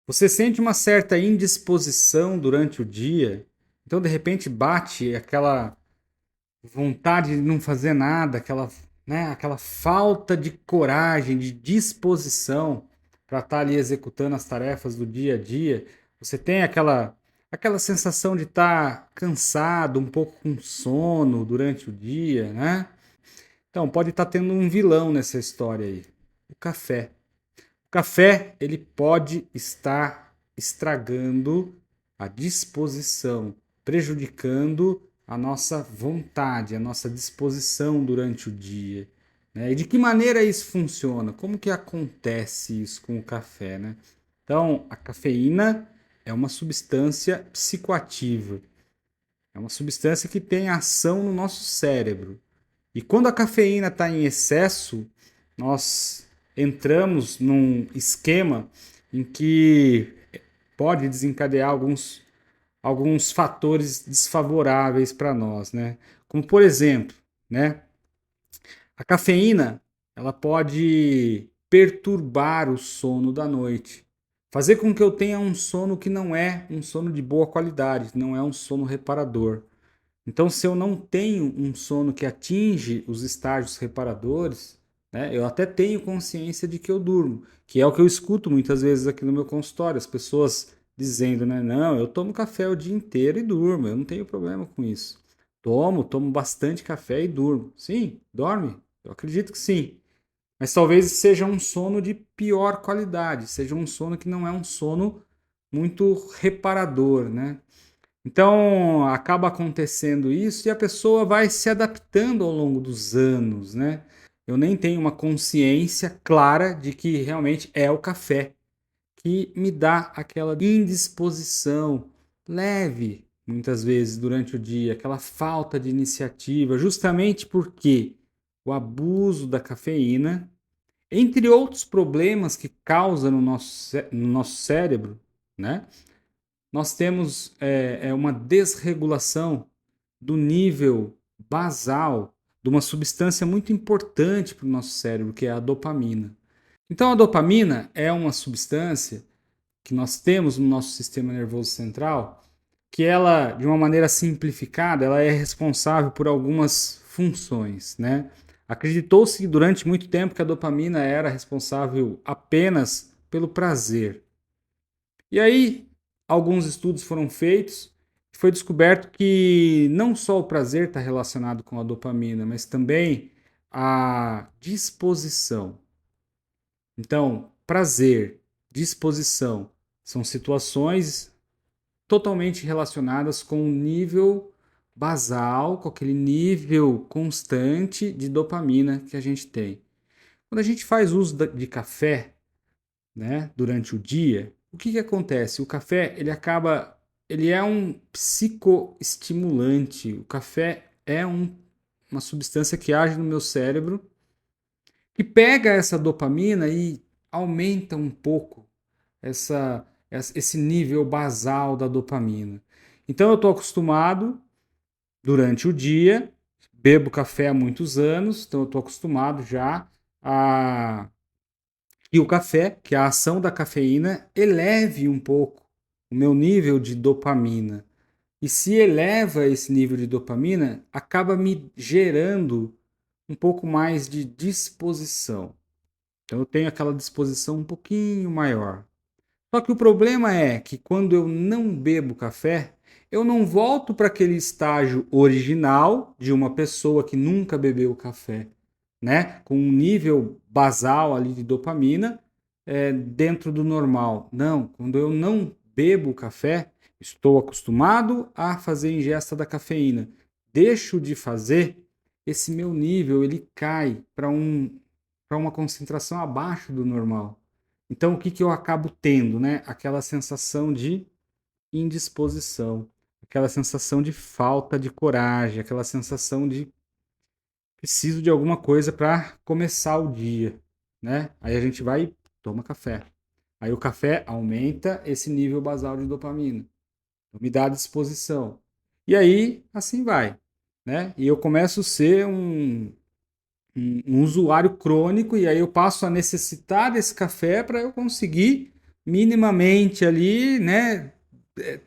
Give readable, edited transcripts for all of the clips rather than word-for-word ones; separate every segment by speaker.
Speaker 1: Você sente uma certa indisposição durante o dia, então de repente bate aquela vontade de não fazer nada, aquela falta de coragem, de disposição para estar ali executando as tarefas do dia a dia. Você tem aquela sensação de estar cansado, um pouco com sono durante o dia, né? Então pode estar tendo um vilão nessa história aí, o café. O café, ele pode estar estragando a disposição, prejudicando a nossa vontade, a nossa disposição durante o dia, né? E de que maneira isso funciona? Como que acontece isso com o café, né? Então, a cafeína é uma substância psicoativa, é uma substância que tem ação no nosso cérebro. E quando a cafeína está em excesso, nós entramos num esquema em que pode desencadear alguns fatores desfavoráveis para nós, né? Como por exemplo, né? A cafeína, ela pode perturbar o sono da noite, fazer com que eu tenha um sono que não é um sono de boa qualidade, não é um sono reparador. Então, se eu não tenho um sono que atinge os estágios reparadores, né, eu até tenho consciência de que eu durmo, que é o que eu escuto muitas vezes aqui no meu consultório, as pessoas dizendo, né, não, eu tomo café o dia inteiro e durmo, eu não tenho problema com isso. Tomo bastante café e durmo. Sim, dorme? Eu acredito que sim. Mas talvez seja um sono de pior qualidade, seja um sono que não é um sono muito reparador, né? Então acaba acontecendo isso e a pessoa vai se adaptando ao longo dos anos, né? Eu nem tenho uma consciência clara de que realmente é o café que me dá aquela indisposição leve, muitas vezes durante o dia, aquela falta de iniciativa, justamente porque o abuso da cafeína, entre outros problemas que causa no nosso cérebro, né? Nós temos uma desregulação do nível basal de uma substância muito importante para o nosso cérebro, que é a dopamina. Então, a dopamina é uma substância que nós temos no nosso sistema nervoso central, que ela, de uma maneira simplificada, ela é responsável por algumas funções, né? Acreditou-se durante muito tempo que a dopamina era responsável apenas pelo prazer. E aí, alguns estudos foram feitos e foi descoberto que não só o prazer está relacionado com a dopamina, mas também a disposição. Então, prazer, disposição são situações totalmente relacionadas com o nível basal, com aquele nível constante de dopamina que a gente tem. Quando a gente faz uso de café, né, durante o dia, o que acontece? O café, ele é um psicoestimulante. O café é uma substância que age no meu cérebro e pega essa dopamina e aumenta um pouco esse nível basal da dopamina. Então eu estou acostumado durante o dia, bebo café há muitos anos, então eu estou acostumado já a e o café, que a ação da cafeína eleve um pouco o meu nível de dopamina. E se eleva esse nível de dopamina, acaba me gerando um pouco mais de disposição. Então eu tenho aquela disposição um pouquinho maior. Só que o problema é que quando eu não bebo café, eu não volto para aquele estágio original de uma pessoa que nunca bebeu café, né? Com um nível basal ali de dopamina dentro do normal. Não, quando eu não bebo café, estou acostumado a fazer ingesta da cafeína. Deixo de fazer, esse meu nível ele cai para uma concentração abaixo do normal. Então, o que eu acabo tendo, né? Aquela sensação de indisposição, aquela sensação de falta de coragem, aquela sensação de preciso de alguma coisa para começar o dia, né? Aí a gente vai e toma café. Aí o café aumenta esse nível basal de dopamina, então me dá disposição. E aí, assim vai, né? E eu começo a ser um usuário crônico e aí eu passo a necessitar desse café para eu conseguir minimamente ali, né,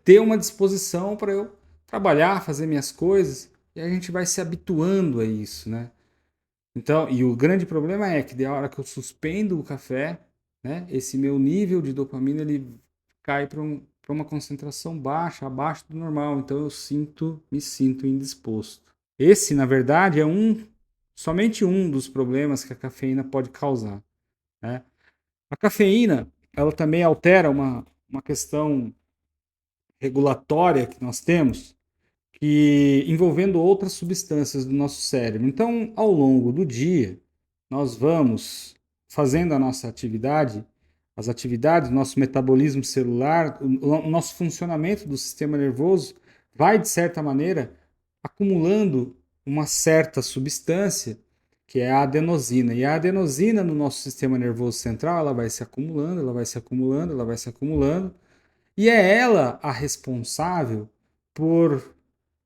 Speaker 1: ter uma disposição para eu trabalhar, fazer minhas coisas, e a gente vai se habituando a isso, né? Então, e o grande problema é que da hora que eu suspendo o café, né, esse meu nível de dopamina ele cai para uma concentração baixa, abaixo do normal. Então me sinto indisposto. Esse, na verdade, somente um dos problemas que a cafeína pode causar, né? A cafeína, ela também altera uma questão regulatória que nós temos, que envolvendo outras substâncias do nosso cérebro. Então, ao longo do dia, nós vamos fazendo a nossa atividade, as atividades, nosso metabolismo celular, o nosso funcionamento do sistema nervoso vai, de certa maneira, acumulando uma certa substância que é a adenosina. E a adenosina no nosso sistema nervoso central, ela vai se acumulando, ela vai se acumulando, ela vai se acumulando, e é ela a responsável por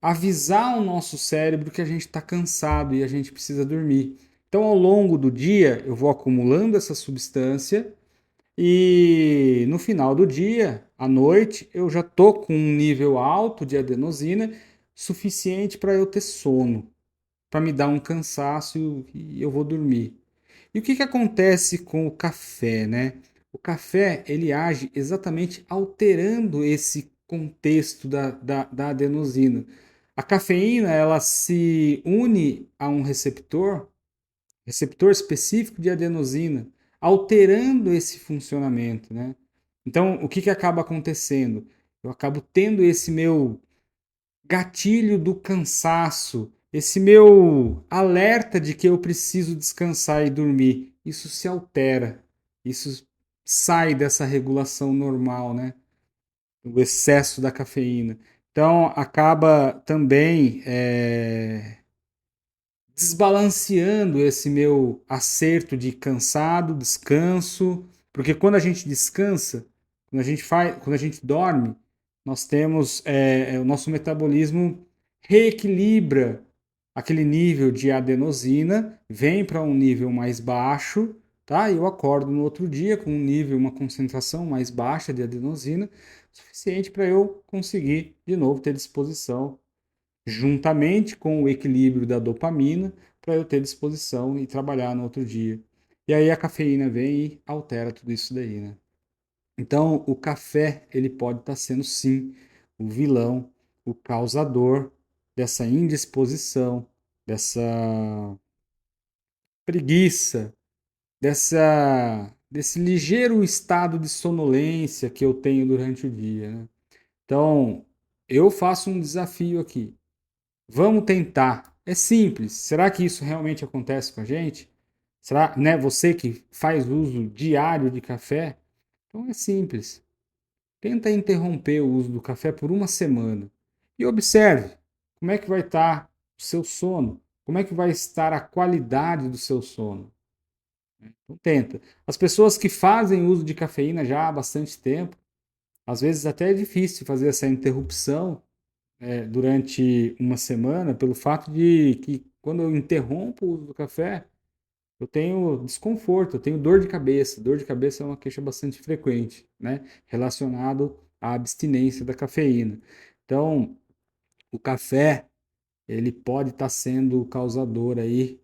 Speaker 1: avisar o nosso cérebro que a gente está cansado e a gente precisa dormir. Então, ao longo do dia, eu vou acumulando essa substância e no final do dia, à noite, eu já tô com um nível alto de adenosina suficiente para eu ter sono, para me dar um cansaço e eu vou dormir. E o que, que acontece com o café, né? O café ele age exatamente alterando esse contexto da adenosina. A cafeína ela se une a um receptor específico de adenosina, alterando esse funcionamento, né? Então, o que, que acaba acontecendo? Eu acabo tendo esse meu gatilho do cansaço, esse meu alerta de que eu preciso descansar e dormir. Isso se altera, isso sai dessa regulação normal, né? O excesso da cafeína. Então, acaba também desbalanceando esse meu acerto de cansado, descanso, porque quando a gente descansa, quando a gente dorme, nós temos o nosso metabolismo reequilibra aquele nível de adenosina, vem para um nível mais baixo, tá? E eu acordo no outro dia com um nível, uma concentração mais baixa de adenosina, suficiente para eu conseguir de novo ter disposição juntamente com o equilíbrio da dopamina, para eu ter disposição e trabalhar no outro dia. E aí a cafeína vem e altera tudo isso daí, né? Então, o café, ele pode estar sendo sim o vilão, o causador dessa indisposição, dessa preguiça, desse ligeiro estado de sonolência que eu tenho durante o dia, né? Então, eu faço um desafio aqui. Vamos tentar. É simples. Será que isso realmente acontece com a gente? Será, né, você que faz uso diário de café? Então é simples. Tenta interromper o uso do café por uma semana e observe como é que vai estar o seu sono, como é que vai estar a qualidade do seu sono. Então tenta. As pessoas que fazem uso de cafeína já há bastante tempo, às vezes até é difícil fazer essa interrupção durante uma semana pelo fato de que quando eu interrompo o uso do café, eu tenho desconforto, eu tenho dor de cabeça. Dor de cabeça é uma queixa bastante frequente, né? Relacionado à abstinência da cafeína. Então, o café, ele pode estar sendo o causador aí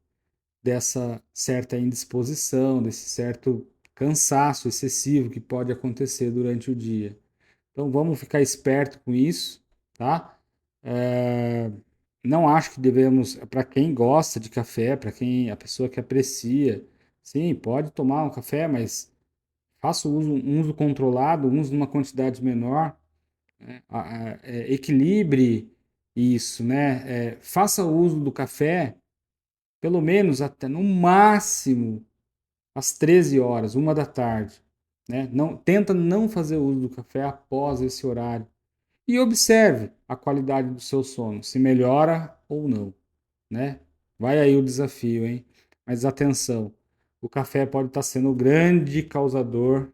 Speaker 1: dessa certa indisposição, desse certo cansaço excessivo que pode acontecer durante o dia. Então vamos ficar esperto com isso, tá? É, não acho que devemos, para quem gosta de café, para quem a pessoa que aprecia, sim, pode tomar um café, mas faça um uso controlado, um uso numa quantidade menor, né? Equilibre isso, né? Faça uso do café pelo menos até no máximo às 13 horas, 1 da tarde, né? Não, tenta não fazer uso do café após esse horário e observe a qualidade do seu sono, se melhora ou não, né? Vai aí o desafio, hein? Mas atenção, o café pode estar sendo o grande causador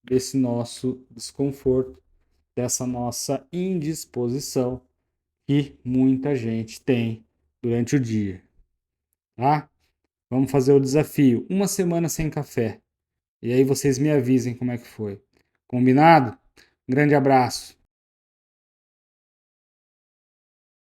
Speaker 1: desse nosso desconforto, dessa nossa indisposição que muita gente tem durante o dia, tá? Vamos fazer o desafio, uma semana sem café. E aí vocês me avisem como é que foi. Combinado? Grande abraço.